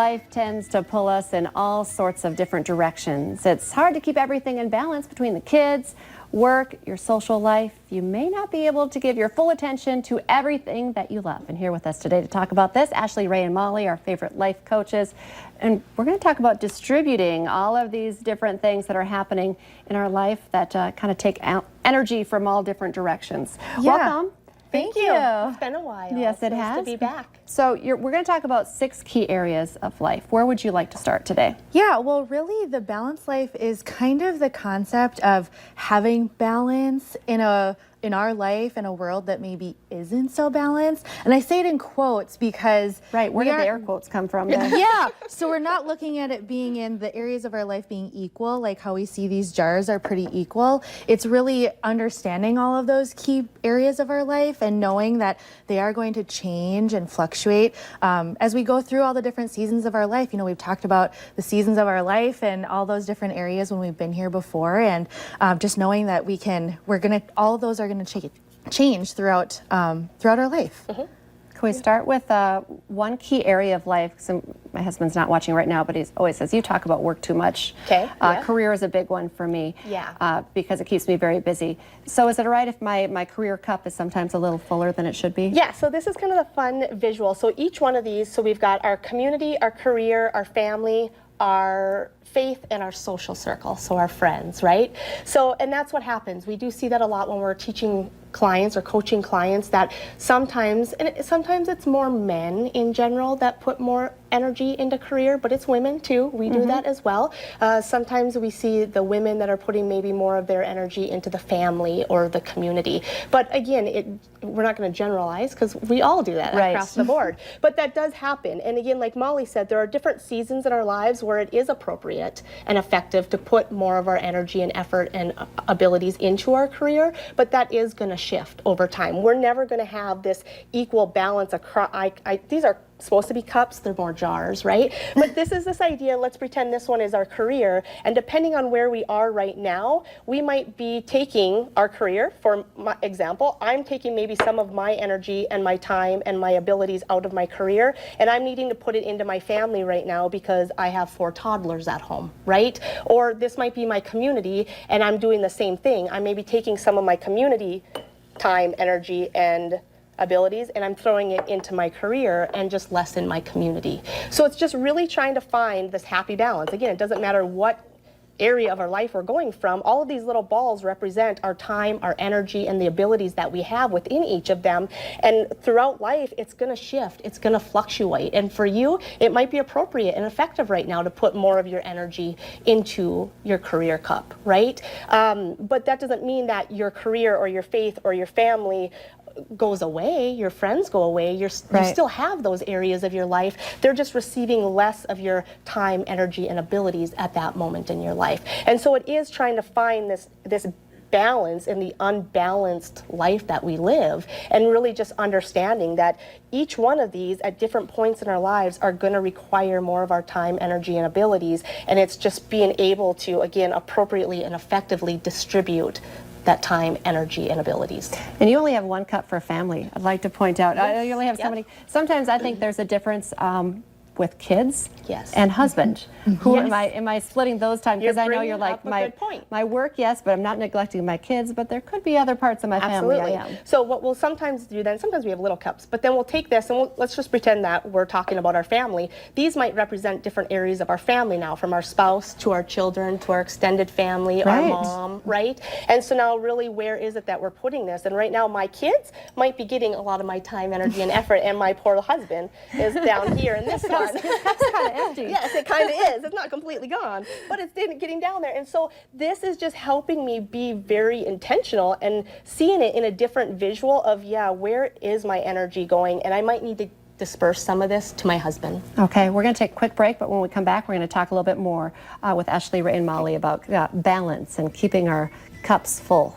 Life tends to pull us in all sorts of different directions. It's hard to keep everything in balance between the kids, work, your social life. You may not be able to give your full attention to everything that you love. And here with us today to talk about this, Ashley, Ray, and Molly, our favorite life coaches. And we're going to talk about distributing all of these different things that are happening in our life that kind of take out energy from all different directions. Yeah. Welcome. Thank you. It's been a while. Yes, it nice has. to be back. So we're going to talk about 6 key areas of life. Where would you like to start today? Yeah, well, really, the balanced life is kind of the concept of having balance in our life in a world that maybe isn't so balanced. And I say it in quotes because where did the air quotes come from? Yeah, so we're not looking at it being in the areas of our life being equal, like how we see these jars are pretty equal. It's really understanding all of those key areas of our life and knowing that they are going to change and fluctuate as we go through all the different seasons of our life. You know, we've talked about the seasons of our life and all those different areas when we've been here before, and just knowing that all of those are going to change throughout our life. Mm-hmm. Can we start with one key area of life? So my husband's not watching right now, but he always says, you talk about work too much. Okay. Yeah. Career is a big one for me. Yeah. Because it keeps me very busy. So is it all right if my career cup is sometimes a little fuller than it should be? Yeah, so this is kind of the fun visual. So each one of these, so we've got our community, our career, our family, our faith, and our social circle, so our friends, right? So, and that's what happens. We do see that a lot when we're teaching clients or coaching clients, that sometimes it's more men in general that put more energy into career, but it's women too. We do that as well. Sometimes we see the women that are putting maybe more of their energy into the family or the community. But again, we're not going to generalize because we all do that across the board. But that does happen. And again, like Molly said, there are different seasons in our lives where it is appropriate and effective to put more of our energy and effort and abilities into our career, but that is going to shift over time. We're never going to have this equal balance across. These are supposed to be cups, they're more jars, right? But this is this idea, let's pretend this one is our career, and depending on where we are right now, we might be taking our career, for my example, I'm taking maybe some of my energy and my time and my abilities out of my career, and I'm needing to put it into my family right now because I have 4 toddlers at home, right? Or this might be my community, and I'm doing the same thing. I may be taking some of my community time, energy, and abilities, and I'm throwing it into my career and just less in my community. So it's just really trying to find this happy balance. Again, it doesn't matter what area of our life we're going from. All of these little balls represent our time, our energy, and the abilities that we have within each of them. And throughout life, it's going to shift. It's going to fluctuate. And for you, it might be appropriate and effective right now to put more of your energy into your career cup, right? But that doesn't mean that your career or your faith or your family goes away, your friends go away, you still have those areas of your life. They're just receiving less of your time, energy, and abilities at that moment in your life. And so it is trying to find this balance in the unbalanced life that we live, and really just understanding that each one of these at different points in our lives are going to require more of our time, energy, and abilities, and it's just being able to, again, appropriately and effectively distribute that time, energy, and abilities. And you only have 1 cup for family. I'd like to point out. Yes. You only have so many. Sometimes I think there's a difference with kids Yes. and husband. Who Yes. am I splitting those times? Because I know you're like my work, yes, but I'm not neglecting my kids. But there could be other parts of my family I am. So what we'll sometimes do then, sometimes we have little cups, but then we'll take this and let's just pretend that we're talking about our family. These might represent different areas of our family now, from our spouse to our children to our extended family, our mom, right? And so now really, where is it that we're putting this? And right now my kids might be getting a lot of my time, energy, and effort, and my poor husband is down here in this one. His cup's kind of empty. Yes, it kind of is. It's not completely gone, but it's getting down there. And so this is just helping me be very intentional and seeing it in a different visual of, where is my energy going? And I might need to disperse some of this to my husband. Okay, we're going to take a quick break, but when we come back, we're going to talk a little bit more with Ashley, Ray, and Molly about balance and keeping our cups full.